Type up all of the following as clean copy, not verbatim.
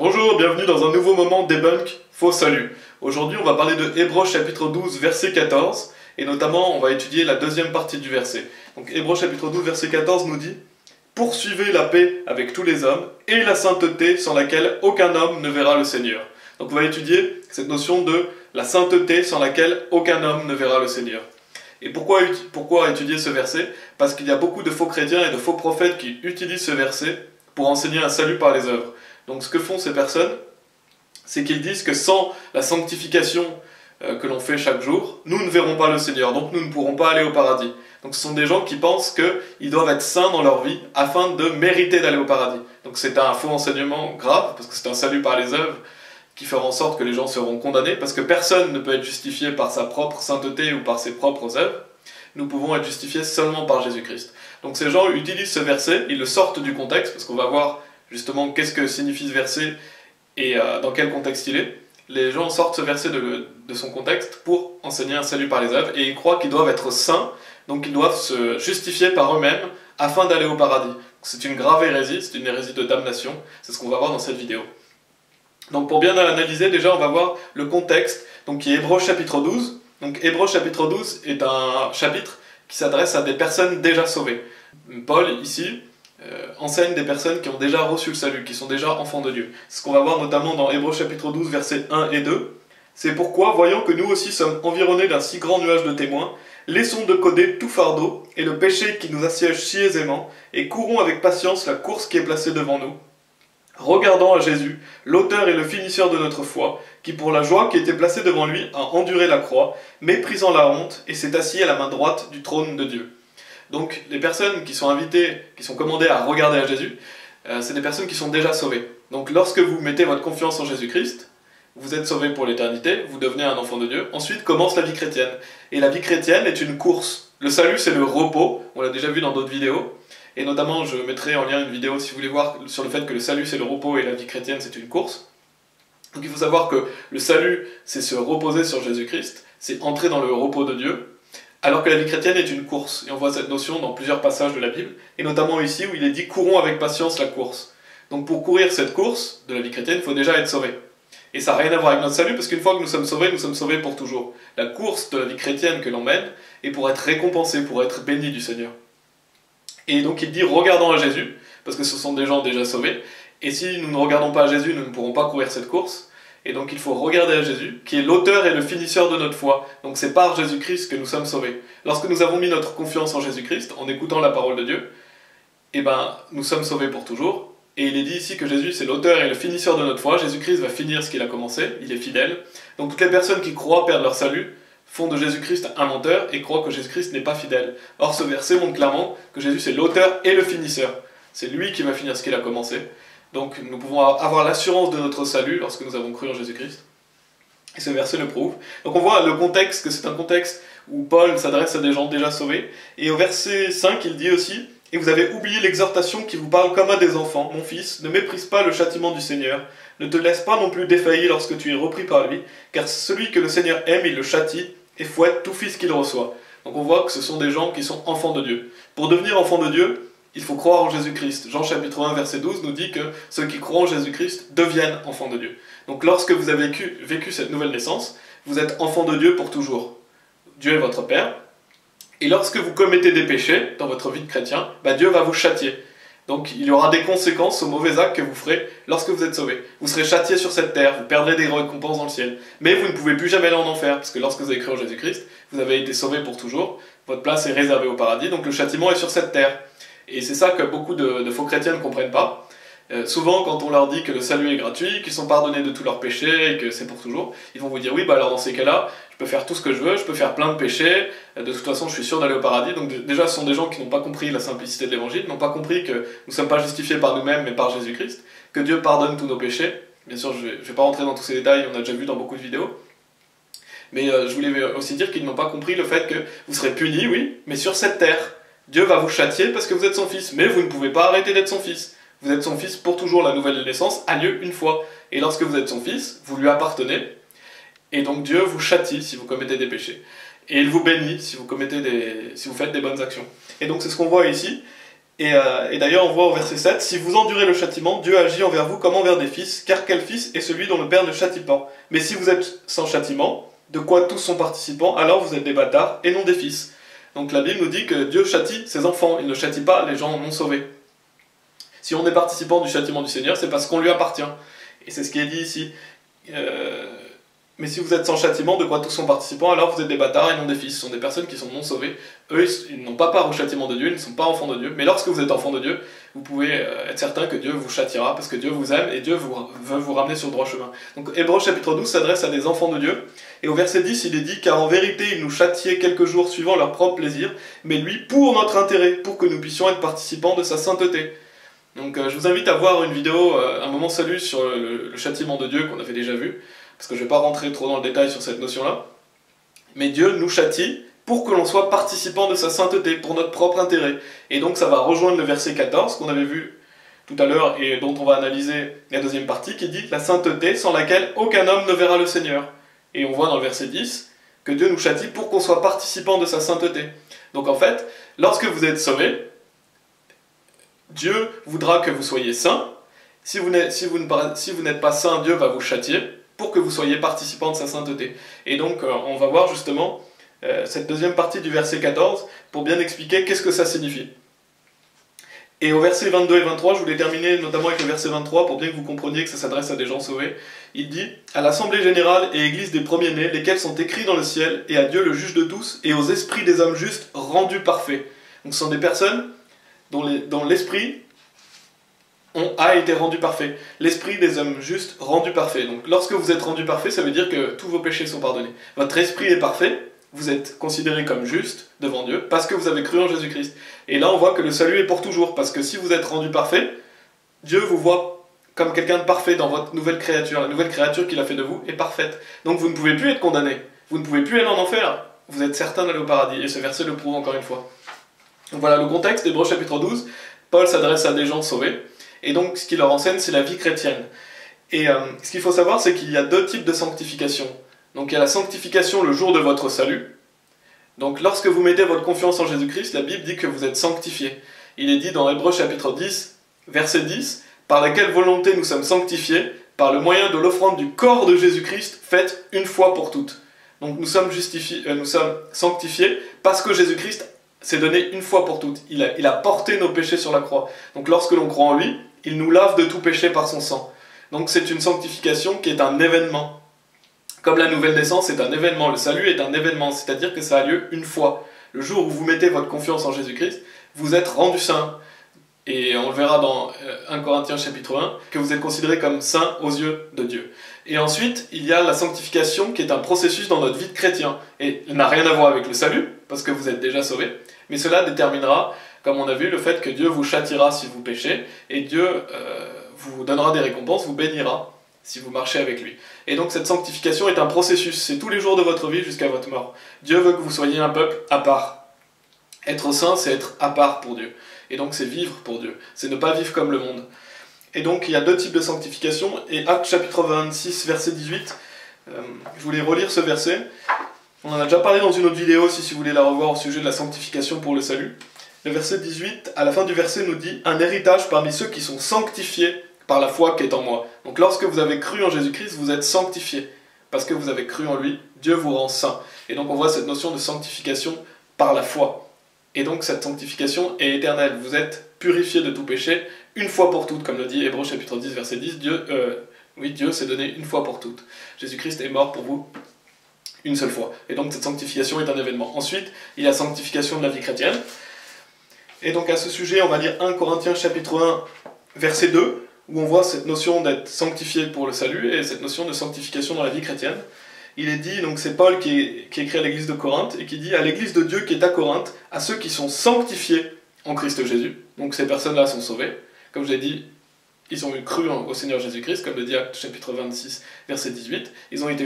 Bonjour, bienvenue dans un nouveau moment debunk faux salut. Aujourd'hui on va parler de Hébreux chapitre 12 verset 14 et notamment on va étudier la deuxième partie du verset. Donc Hébreux chapitre 12 verset 14 nous dit: poursuivez la paix avec tous les hommes et la sainteté sans laquelle aucun homme ne verra le Seigneur. Donc on va étudier cette notion de la sainteté sans laquelle aucun homme ne verra le Seigneur. Et pourquoi étudier ce verset? Parce qu'il y a beaucoup de faux chrétiens et de faux prophètes qui utilisent ce verset pour enseigner un salut par les œuvres. Donc ce que font ces personnes, c'est qu'ils disent que sans la sanctification que l'on fait chaque jour, nous ne verrons pas le Seigneur, donc nous ne pourrons pas aller au paradis. Donc ce sont des gens qui pensent qu'ils doivent être saints dans leur vie afin de mériter d'aller au paradis. Donc c'est un faux enseignement grave, parce que c'est un salut par les œuvres qui fera en sorte que les gens seront condamnés, parce que personne ne peut être justifié par sa propre sainteté ou par ses propres œuvres. Nous pouvons être justifiés seulement par Jésus-Christ. Donc ces gens utilisent ce verset, ils le sortent du contexte, parce qu'on va voir justement qu'est-ce que signifie ce verset et dans quel contexte il est. Les gens sortent ce verset de son contexte pour enseigner un salut par les œuvres, et ils croient qu'ils doivent être saints, donc ils doivent se justifier par eux-mêmes afin d'aller au paradis. C'est une grave hérésie, c'est une hérésie de damnation, c'est ce qu'on va voir dans cette vidéo. Donc pour bien analyser, déjà on va voir le contexte, donc qui est Hébreux chapitre 12. Donc Hébreux chapitre 12 est un chapitre qui s'adresse à des personnes déjà sauvées. Paul, ici, enseigne des personnes qui ont déjà reçu le salut, qui sont déjà enfants de Dieu. C'est ce qu'on va voir notamment dans Hébreux chapitre 12, versets 1 et 2. C'est pourquoi, voyant que nous aussi sommes environnés d'un si grand nuage de témoins, laissons de côté tout fardeau et le péché qui nous assiège si aisément, et courons avec patience la course qui est placée devant nous. Regardant à Jésus, l'auteur et le finisseur de notre foi, qui pour la joie qui était placée devant lui a enduré la croix, méprisant la honte, et s'est assis à la main droite du trône de Dieu. Donc les personnes qui sont invitées, qui sont commandées à regarder à Jésus, c'est des personnes qui sont déjà sauvées. Donc lorsque vous mettez votre confiance en Jésus-Christ, vous êtes sauvé pour l'éternité, vous devenez un enfant de Dieu. Ensuite commence la vie chrétienne. Et la vie chrétienne est une course. Le salut, c'est le repos, on l'a déjà vu dans d'autres vidéos. Et notamment, je mettrai en lien une vidéo si vous voulez voir sur le fait que le salut, c'est le repos et la vie chrétienne, c'est une course. Donc il faut savoir que le salut, c'est se reposer sur Jésus-Christ, c'est entrer dans le repos de Dieu. Alors que la vie chrétienne est une course, et on voit cette notion dans plusieurs passages de la Bible, et notamment ici où il est dit « courons avec patience la course ». Donc pour courir cette course de la vie chrétienne, il faut déjà être sauvé. Et ça n'a rien à voir avec notre salut, parce qu'une fois que nous sommes sauvés pour toujours. La course de la vie chrétienne que l'on mène est pour être récompensé, pour être béni du Seigneur. Et donc il dit « regardons à Jésus », parce que ce sont des gens déjà sauvés, et si nous ne regardons pas à Jésus, nous ne pourrons pas courir cette course. Et donc il faut regarder à Jésus, qui est l'auteur et le finisseur de notre foi. Donc c'est par Jésus-Christ que nous sommes sauvés. Lorsque nous avons mis notre confiance en Jésus-Christ, en écoutant la parole de Dieu, eh ben, nous sommes sauvés pour toujours. Et il est dit ici que Jésus, c'est l'auteur et le finisseur de notre foi. Jésus-Christ va finir ce qu'il a commencé, il est fidèle. Donc toutes les personnes qui croient perdre leur salut font de Jésus-Christ un menteur et croient que Jésus-Christ n'est pas fidèle. Or ce verset montre clairement que Jésus, c'est l'auteur et le finisseur. C'est lui qui va finir ce qu'il a commencé. Donc nous pouvons avoir l'assurance de notre salut lorsque nous avons cru en Jésus-Christ. Et ce verset le prouve. Donc on voit le contexte, que c'est un contexte où Paul s'adresse à des gens déjà sauvés. Et au verset 5, il dit aussi « Et vous avez oublié l'exhortation qui vous parle comme à des enfants. Mon fils, ne méprise pas le châtiment du Seigneur. Ne te laisse pas non plus défaillir lorsque tu es repris par lui. Car celui que le Seigneur aime, il le châtie et fouette tout fils qu'il reçoit. » Donc on voit que ce sont des gens qui sont enfants de Dieu. Pour devenir enfant de Dieu, il faut croire en Jésus-Christ. Jean chapitre 1 verset 12 nous dit que ceux qui croient en Jésus-Christ deviennent enfants de Dieu. Donc lorsque vous avez vécu cette nouvelle naissance, vous êtes enfants de Dieu pour toujours. Dieu est votre Père. Et lorsque vous commettez des péchés dans votre vie de chrétien, Dieu va vous châtier. Donc il y aura des conséquences aux mauvais actes que vous ferez lorsque vous êtes sauvés. Vous serez châtiés sur cette terre, vous perdrez des récompenses dans le ciel. Mais vous ne pouvez plus jamais aller en enfer, parce que lorsque vous avez cru en Jésus-Christ, vous avez été sauvés pour toujours. Votre place est réservée au paradis, donc le châtiment est sur cette terre. Et c'est ça que beaucoup de faux chrétiens ne comprennent pas. Souvent, quand on leur dit que le salut est gratuit, qu'ils sont pardonnés de tous leurs péchés et que c'est pour toujours, ils vont vous dire oui, alors dans ces cas-là, je peux faire tout ce que je veux, je peux faire plein de péchés, de toute façon je suis sûr d'aller au paradis. Donc déjà, ce sont des gens qui n'ont pas compris la simplicité de l'évangile, n'ont pas compris que nous ne sommes pas justifiés par nous-mêmes mais par Jésus-Christ, que Dieu pardonne tous nos péchés. Bien sûr, je ne vais pas rentrer dans tous ces détails, on a déjà vu dans beaucoup de vidéos. Mais je voulais aussi dire qu'ils n'ont pas compris le fait que vous serez punis, oui, mais sur cette terre. Dieu va vous châtier parce que vous êtes son fils, mais vous ne pouvez pas arrêter d'être son fils. Vous êtes son fils pour toujours, la nouvelle naissance a lieu une fois. Et lorsque vous êtes son fils, vous lui appartenez, et donc Dieu vous châtie si vous commettez des péchés. Et il vous bénit si vous faites des bonnes actions. Et donc c'est ce qu'on voit ici. Et d'ailleurs, on voit au verset 7, « Si vous endurez le châtiment, Dieu agit envers vous comme envers des fils, car quel fils est celui dont le Père ne châtie pas? Mais si vous êtes sans châtiment, de quoi tous sont participants, alors vous êtes des bâtards et non des fils. » Donc la Bible nous dit que Dieu châtie ses enfants, il ne châtie pas les gens non sauvés. Si on est participant du châtiment du Seigneur, c'est parce qu'on lui appartient. Et c'est ce qui est dit ici. Mais si vous êtes sans châtiment, de quoi tous sont participants, alors vous êtes des bâtards et non des fils. Ce sont des personnes qui sont non sauvées. Eux, ils n'ont pas part au châtiment de Dieu, ils ne sont pas enfants de Dieu. Mais lorsque vous êtes enfants de Dieu, vous pouvez être certain que Dieu vous châtiera, parce que Dieu vous aime et Dieu veut vous ramener sur le droit chemin. Donc Hébreux chapitre 12 s'adresse à des enfants de Dieu. Et au verset 10, il est dit « Car en vérité, il nous châtiait quelques jours suivant leur propre plaisir, mais lui pour notre intérêt, pour que nous puissions être participants de sa sainteté. » Donc je vous invite à voir une vidéo, un moment salut sur le châtiment de Dieu qu'on avait déjà vu, parce que je ne vais pas rentrer trop dans le détail sur cette notion-là. Mais Dieu nous châtie pour que l'on soit participant de sa sainteté, pour notre propre intérêt. Et donc ça va rejoindre le verset 14 qu'on avait vu tout à l'heure et dont on va analyser la deuxième partie, qui dit « La sainteté sans laquelle aucun homme ne verra le Seigneur ». Et on voit dans le verset 10 que Dieu nous châtie pour qu'on soit participant de sa sainteté. Donc en fait, lorsque vous êtes sauvés, Dieu voudra que vous soyez saints. Si vous n'êtes pas saint, Dieu va vous châtier pour que vous soyez participants de sa sainteté. Et donc, on va voir justement cette deuxième partie du verset 14 pour bien expliquer qu'est-ce que ça signifie. Et au verset 22 et 23, je voulais terminer notamment avec le verset 23 pour bien que vous compreniez que ça s'adresse à des gens sauvés. Il dit « À l'assemblée générale et église des premiers-nés, lesquels sont écrits dans le ciel, et à Dieu le juge de tous, et aux esprits des hommes justes rendus parfaits. » Donc ce sont des personnes dont l'esprit a été rendu parfait. L'esprit des hommes justes rendu parfait. Donc lorsque vous êtes rendu parfait, ça veut dire que tous vos péchés sont pardonnés. Votre esprit est parfait, vous êtes considéré comme juste devant Dieu, parce que vous avez cru en Jésus-Christ. Et là on voit que le salut est pour toujours, parce que si vous êtes rendu parfait, Dieu vous voit comme quelqu'un de parfait dans votre nouvelle créature. La nouvelle créature qu'il a fait de vous est parfaite. Donc vous ne pouvez plus être condamné, vous ne pouvez plus aller en enfer, vous êtes certain d'aller au paradis. Et ce verset le prouve encore une fois. Donc voilà le contexte d'Hébreux chapitre 12. Paul s'adresse à des gens sauvés, et donc ce qu'il leur enseigne, c'est la vie chrétienne. Et ce qu'il faut savoir, c'est qu'il y a deux types de sanctification. Donc il y a la sanctification le jour de votre salut. Donc lorsque vous mettez votre confiance en Jésus-Christ, la Bible dit que vous êtes sanctifiés. Il est dit dans Hébreux chapitre 10, verset 10, « Par laquelle volonté nous sommes sanctifiés, par le moyen de l'offrande du corps de Jésus-Christ, faite une fois pour toutes. » Donc nous sommes sanctifiés parce que Jésus-Christ s'est donné une fois pour toutes. Il a porté nos péchés sur la croix. Donc lorsque l'on croit en lui, il nous lave de tout péché par son sang. Donc c'est une sanctification qui est un événement. Comme la nouvelle naissance est un événement, le salut est un événement, c'est-à-dire que ça a lieu une fois. Le jour où vous mettez votre confiance en Jésus-Christ, vous êtes rendu saint. Et on le verra dans 1 Corinthiens chapitre 1, que vous êtes considéré comme saint aux yeux de Dieu. Et ensuite, il y a la sanctification qui est un processus dans notre vie de chrétien. Et elle n'a rien à voir avec le salut, parce que vous êtes déjà sauvés. Mais cela déterminera, comme on a vu, le fait que Dieu vous châtiera si vous péchez, et Dieu vous donnera des récompenses, vous bénira si vous marchez avec lui. Et donc cette sanctification est un processus, c'est tous les jours de votre vie jusqu'à votre mort. Dieu veut que vous soyez un peuple à part. Être saint, c'est être à part pour Dieu. Et donc c'est vivre pour Dieu, c'est ne pas vivre comme le monde. Et donc il y a deux types de sanctification, et Actes chapitre 26, verset 18, je voulais relire ce verset. On en a déjà parlé dans une autre vidéo aussi, si vous voulez la revoir au sujet de la sanctification pour le salut. Le verset 18, à la fin du verset, nous dit « Un héritage parmi ceux qui sont sanctifiés par la foi qui est en moi. » Donc lorsque vous avez cru en Jésus-Christ, vous êtes sanctifiés. Parce que vous avez cru en lui, Dieu vous rend saint. Et donc on voit cette notion de sanctification par la foi. Et donc cette sanctification est éternelle. Vous êtes purifiés de tout péché, une fois pour toutes, comme le dit Hébreux chapitre 10, verset 10. Dieu s'est donné une fois pour toutes. Jésus-Christ est mort pour vous une seule fois. Et donc cette sanctification est un événement. Ensuite, il y a la sanctification de la vie chrétienne. Et donc à ce sujet, on va lire 1 Corinthiens chapitre 1, verset 2, où on voit cette notion d'être sanctifié pour le salut et cette notion de sanctification dans la vie chrétienne. Il est dit, donc c'est Paul qui écrit à l'église de Corinthe, et qui dit « À l'église de Dieu qui est à Corinthe, à ceux qui sont sanctifiés en Christ Jésus. » Donc ces personnes-là sont sauvées. Comme je l'ai dit, ils ont eu cru au Seigneur Jésus-Christ, comme le dit Actes chapitre 26, verset 18. Ils ont été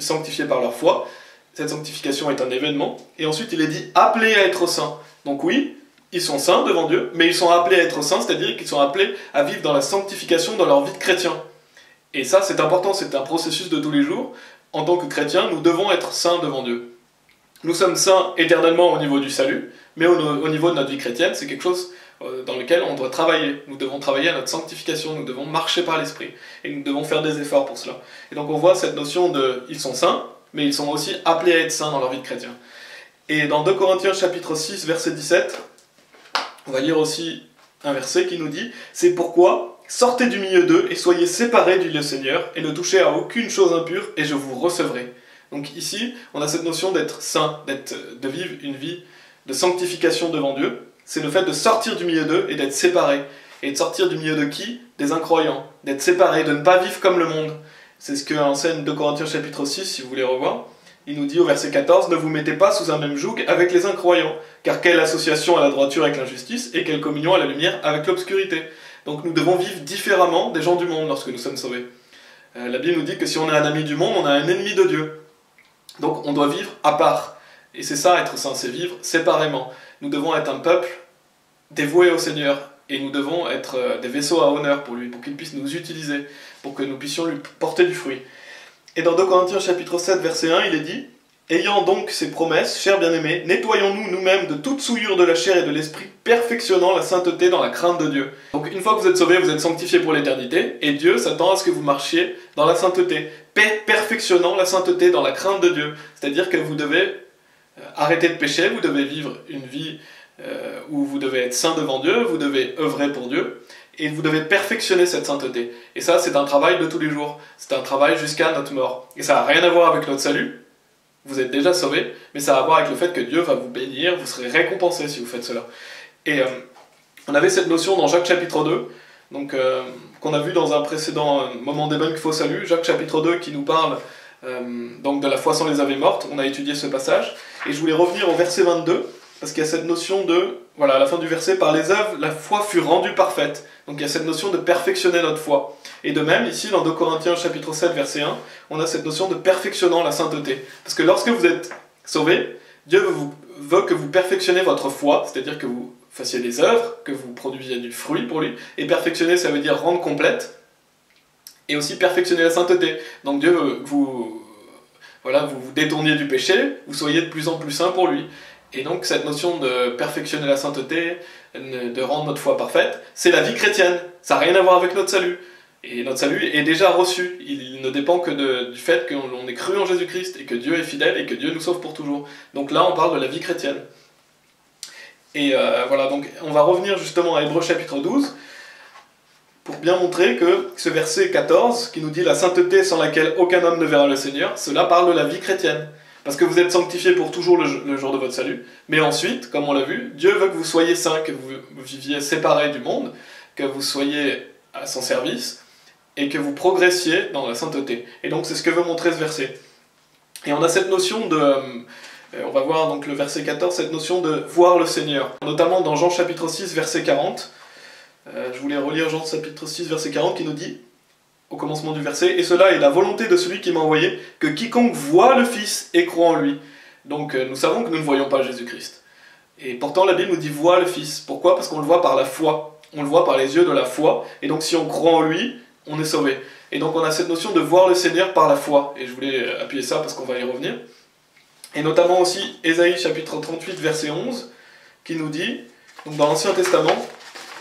sanctifiés par leur foi. Cette sanctification est un événement. Et ensuite, il est dit « Appelés à être saints. » Donc oui, ils sont saints devant Dieu, mais ils sont appelés à être saints, c'est-à-dire qu'ils sont appelés à vivre dans la sanctification dans leur vie de chrétien. Et ça, c'est important, c'est un processus de tous les jours. En tant que chrétiens, nous devons être saints devant Dieu. Nous sommes saints éternellement au niveau du salut, mais au niveau de notre vie chrétienne, c'est quelque chose dans lequel on doit travailler. Nous devons travailler à notre sanctification, nous devons marcher par l'Esprit, et nous devons faire des efforts pour cela. Et donc on voit cette notion de « ils sont saints », mais ils sont aussi appelés à être saints dans leur vie de chrétien. Et dans 2 Corinthiens chapitre 6, verset 17, on va lire aussi un verset qui nous dit « C'est pourquoi, sortez du milieu d'eux et soyez séparés du Seigneur, et ne touchez à aucune chose impure, et je vous recevrai. » Donc ici, on a cette notion d'être saint, de vivre une vie de sanctification devant Dieu. C'est le fait de sortir du milieu d'eux et d'être séparé. Et de sortir du milieu de qui? Des incroyants. D'être séparé, de ne pas vivre comme le monde. C'est ce que enseigne 2 Corinthiens chapitre 6, si vous voulez revoir. Il nous dit au verset 14, « Ne vous mettez pas sous un même joug avec les incroyants, car quelle association à la droiture avec l'injustice, et quelle communion à la lumière avec l'obscurité. » Donc nous devons vivre différemment des gens du monde lorsque nous sommes sauvés. La Bible nous dit que si on est un ami du monde, on a un ennemi de Dieu. Donc on doit vivre à part. Et c'est ça, être saint, c'est vivre séparément. Nous devons être un peuple dévoué au Seigneur, et nous devons être des vaisseaux à honneur pour lui, pour qu'il puisse nous utiliser, pour que nous puissions lui porter du fruit. Et dans 2 Corinthiens chapitre 7, verset 1, il est dit « Ayant donc ces promesses, chers bien-aimés, nettoyons-nous nous-mêmes de toute souillure de la chair et de l'esprit, perfectionnant la sainteté dans la crainte de Dieu. » Donc une fois que vous êtes sauvés, vous êtes sanctifiés pour l'éternité, et Dieu s'attend à ce que vous marchiez dans la sainteté, perfectionnant la sainteté dans la crainte de Dieu. C'est-à-dire que vous devez arrêter de pécher, vous devez vivre une vie où vous devez être saint devant Dieu, vous devez œuvrer pour Dieu, et vous devez perfectionner cette sainteté. Et ça, c'est un travail de tous les jours. C'est un travail jusqu'à notre mort. Et ça n'a rien à voir avec notre salut. Vous êtes déjà sauvés, mais ça a à voir avec le fait que Dieu va vous bénir, vous serez récompensés si vous faites cela. Et on avait cette notion dans Jacques chapitre 2, donc qu'on a vu dans un précédent moment débunk faux salut, Jacques chapitre 2 qui nous parle donc de la foi sans les âmes mortes. On a étudié ce passage, et je voulais revenir au verset 22, parce qu'il y a cette notion de, voilà, à la fin du verset, par les œuvres, la foi fut rendue parfaite. Donc il y a cette notion de perfectionner notre foi. Et de même, ici, dans 2 Corinthiens chapitre 7, verset 1, on a cette notion de perfectionnant la sainteté. Parce que lorsque vous êtes sauvés, Dieu veut que vous perfectionnez votre foi, c'est-à-dire que vous fassiez des œuvres, que vous produisiez du fruit pour lui. Et perfectionner, ça veut dire rendre complète. Et aussi perfectionner la sainteté. Donc Dieu veut que vous vous détourniez du péché, vous soyez de plus en plus saints pour lui. Et donc cette notion de perfectionner la sainteté, de rendre notre foi parfaite, c'est la vie chrétienne. Ça n'a rien à voir avec notre salut. Et notre salut est déjà reçu. Il ne dépend que du fait qu'on ait cru en Jésus-Christ, et que Dieu est fidèle, et que Dieu nous sauve pour toujours. Donc là, on parle de la vie chrétienne. Et voilà, donc on va revenir justement à Hébreux chapitre 12, pour bien montrer que ce verset 14, qui nous dit « La sainteté sans laquelle aucun homme ne verra le Seigneur », cela parle de la vie chrétienne. Parce que vous êtes sanctifiés pour toujours le jour de votre salut. Mais ensuite, comme on l'a vu, Dieu veut que vous soyez saints, que vous viviez séparés du monde, que vous soyez à son service, et que vous progressiez dans la sainteté. Et donc c'est ce que veut montrer ce verset. Et on a cette notion de... on va voir donc le verset 14, cette notion de voir le Seigneur. Notamment dans Jean chapitre 6, verset 40. Je voulais relire Jean chapitre 6, verset 40, qui nous dit, au commencement du verset, « Et cela est la volonté de celui qui m'a envoyé, que quiconque voit le Fils et croit en lui. » Donc nous savons que nous ne voyons pas Jésus-Christ. Et pourtant la Bible nous dit « voit le Fils ». Pourquoi? Parce qu'on le voit par la foi. On le voit par les yeux de la foi. Et donc si on croit en lui, on est sauvé. Et donc on a cette notion de voir le Seigneur par la foi. Et je voulais appuyer ça parce qu'on va y revenir. Et notamment aussi Ésaïe chapitre 38, verset 11, qui nous dit, donc dans l'Ancien Testament,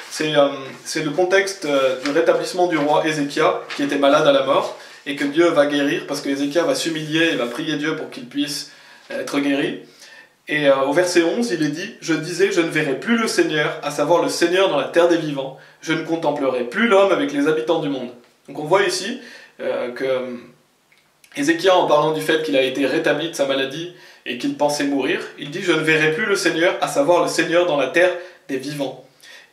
c'est le contexte du rétablissement du roi Ézéchias, qui était malade à la mort, et que Dieu va guérir, parce que Ézéchias va s'humilier et va prier Dieu pour qu'il puisse être guéri. Et au verset 11, il est dit « Je disais, je ne verrai plus le Seigneur, à savoir le Seigneur dans la terre des vivants. Je ne contemplerai plus l'homme avec les habitants du monde. » Donc on voit ici que Ézéchias, en parlant du fait qu'il a été rétabli de sa maladie et qu'il pensait mourir, il dit « Je ne verrai plus le Seigneur, à savoir le Seigneur dans la terre des vivants. »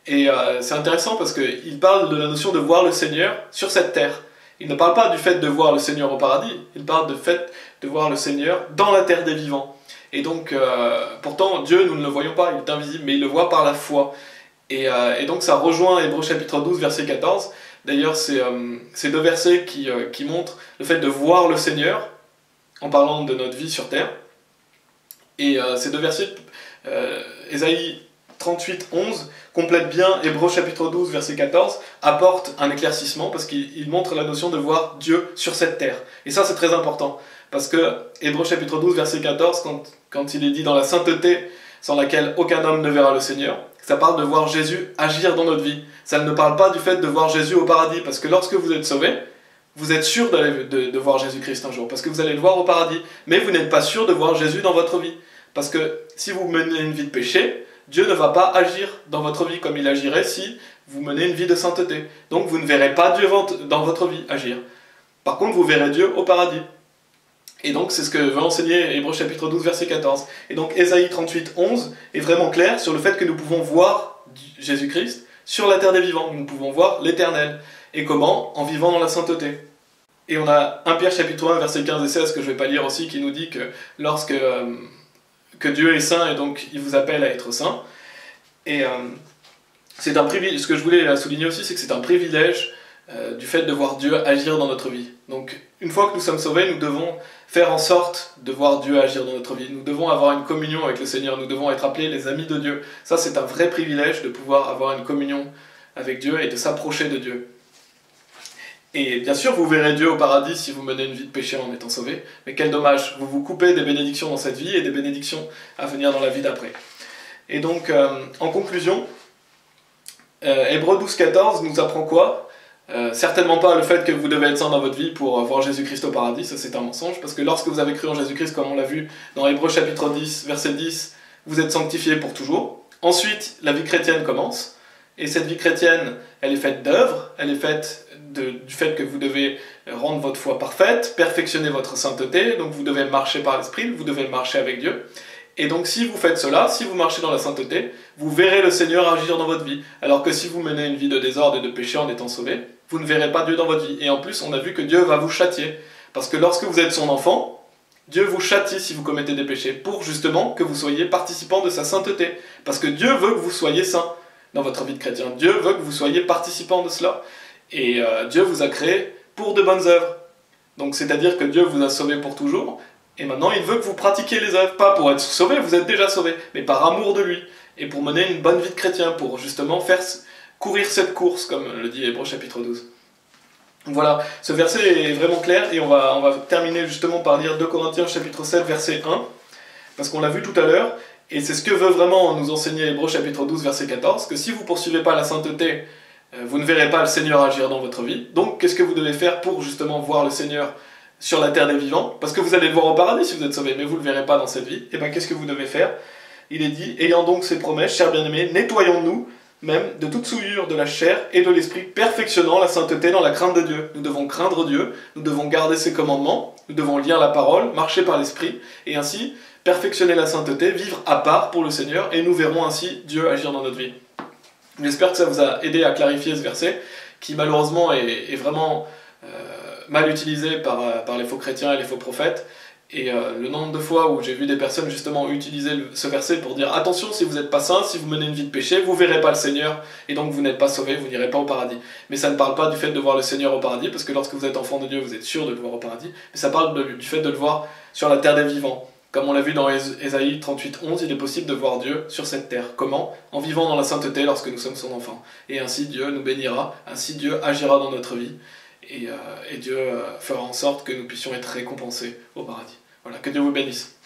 Et c'est intéressant parce qu'il parle de la notion de voir le Seigneur sur cette terre. Il ne parle pas du fait de voir le Seigneur au paradis, il parle du fait de voir le Seigneur dans la terre des vivants. Et donc, pourtant, Dieu, nous ne le voyons pas, il est invisible, mais il le voit par la foi. Et donc ça rejoint Hébreux chapitre 12, verset 14. D'ailleurs, c'est deux versets qui montrent le fait de voir le Seigneur, en parlant de notre vie sur terre. Et ces deux versets, Ésaïe 38, 11, complète bien Hébreux chapitre 12, verset 14, apporte un éclaircissement parce qu'il montre la notion de voir Dieu sur cette terre. Et ça, c'est très important, parce que Hébreux chapitre 12, verset 14, quand il est dit dans la sainteté sans laquelle aucun homme ne verra le Seigneur, ça parle de voir Jésus agir dans notre vie. Ça ne parle pas du fait de voir Jésus au paradis, parce que lorsque vous êtes sauvé, vous êtes sûr de voir Jésus-Christ un jour, parce que vous allez le voir au paradis. Mais vous n'êtes pas sûr de voir Jésus dans votre vie. Parce que si vous menez une vie de péché, Dieu ne va pas agir dans votre vie comme il agirait si vous menez une vie de sainteté. Donc vous ne verrez pas Dieu dans votre vie agir. Par contre, vous verrez Dieu au paradis. Et donc c'est ce que veut enseigner Hébreux chapitre 12, verset 14. Et donc Ésaïe 38, 11 est vraiment clair sur le fait que nous pouvons voir Jésus-Christ sur la terre des vivants. Nous pouvons voir l'Éternel. Et comment? En vivant dans la sainteté. Et on a 1 Pierre chapitre 1, verset 15 et 16, que je ne vais pas lire aussi, qui nous dit que lorsque que Dieu est saint et donc il vous appelle à être saint. Et c'est un privilège. Ce que je voulais souligner aussi, c'est que c'est un privilège du fait de voir Dieu agir dans notre vie. Donc une fois que nous sommes sauvés, nous devons faire en sorte de voir Dieu agir dans notre vie. Nous devons avoir une communion avec le Seigneur, nous devons être appelés les amis de Dieu. Ça, c'est un vrai privilège de pouvoir avoir une communion avec Dieu et de s'approcher de Dieu. Et bien sûr, vous verrez Dieu au paradis si vous menez une vie de péché en étant sauvé, mais quel dommage, vous vous coupez des bénédictions dans cette vie et des bénédictions à venir dans la vie d'après. Et donc, en conclusion, Hébreux 12, 14 nous apprend quoi? Certainement pas le fait que vous devez être saint dans votre vie pour voir Jésus-Christ au paradis, ça c'est un mensonge, parce que lorsque vous avez cru en Jésus-Christ, comme on l'a vu dans Hébreux chapitre 10, verset 10, vous êtes sanctifiés pour toujours. Ensuite, la vie chrétienne commence, et cette vie chrétienne, elle est faite d'œuvres, elle est faite du fait que vous devez rendre votre foi parfaite, perfectionner votre sainteté, donc vous devez marcher par l'Esprit, vous devez marcher avec Dieu. Et donc si vous faites cela, si vous marchez dans la sainteté, vous verrez le Seigneur agir dans votre vie. Alors que si vous menez une vie de désordre et de péché en étant sauvé, vous ne verrez pas Dieu dans votre vie. Et en plus, on a vu que Dieu va vous châtier. Parce que lorsque vous êtes son enfant, Dieu vous châtie si vous commettez des péchés, pour justement que vous soyez participant de sa sainteté. Parce que Dieu veut que vous soyez saint dans votre vie de chrétien. Dieu veut que vous soyez participant de cela. Et Dieu vous a créé pour de bonnes œuvres. Donc c'est-à-dire que Dieu vous a sauvé pour toujours, et maintenant il veut que vous pratiquiez les œuvres, pas pour être sauvé, vous êtes déjà sauvé, mais par amour de lui, et pour mener une bonne vie de chrétien, pour justement courir cette course, comme le dit Hébreux chapitre 12. Donc voilà, ce verset est vraiment clair, et on va terminer justement par lire 2 Corinthiens chapitre 7, verset 1, parce qu'on l'a vu tout à l'heure, et c'est ce que veut vraiment nous enseigner Hébreux chapitre 12, verset 14, que si vous ne poursuivez pas la sainteté, vous ne verrez pas le Seigneur agir dans votre vie. Donc, qu'est-ce que vous devez faire pour justement voir le Seigneur sur la terre des vivants? Parce que vous allez le voir au paradis si vous êtes sauvé, mais vous ne le verrez pas dans cette vie. Et bien, qu'est-ce que vous devez faire? Il est dit, ayant donc ces promesses, chers bien-aimés, nettoyons-nous même de toute souillure de la chair et de l'esprit, perfectionnant la sainteté dans la crainte de Dieu. Nous devons craindre Dieu, nous devons garder ses commandements, nous devons lire la parole, marcher par l'esprit, et ainsi perfectionner la sainteté, vivre à part pour le Seigneur, et nous verrons ainsi Dieu agir dans notre vie. J'espère que ça vous a aidé à clarifier ce verset, qui malheureusement est vraiment mal utilisé par les faux chrétiens et les faux prophètes. Et le nombre de fois où j'ai vu des personnes justement utiliser ce verset pour dire « Attention, si vous n'êtes pas saint, si vous menez une vie de péché, vous ne verrez pas le Seigneur, et donc vous n'êtes pas sauvé, vous n'irez pas au paradis. » Mais ça ne parle pas du fait de voir le Seigneur au paradis, parce que lorsque vous êtes enfant de Dieu, vous êtes sûr de le voir au paradis, mais ça parle du fait de le voir sur la terre des vivants. Comme on l'a vu dans Ésaïe 38, 11, il est possible de voir Dieu sur cette terre. Comment? En vivant dans la sainteté lorsque nous sommes son enfant. Et ainsi Dieu nous bénira, ainsi Dieu agira dans notre vie, et Dieu fera en sorte que nous puissions être récompensés au paradis. Voilà, que Dieu vous bénisse.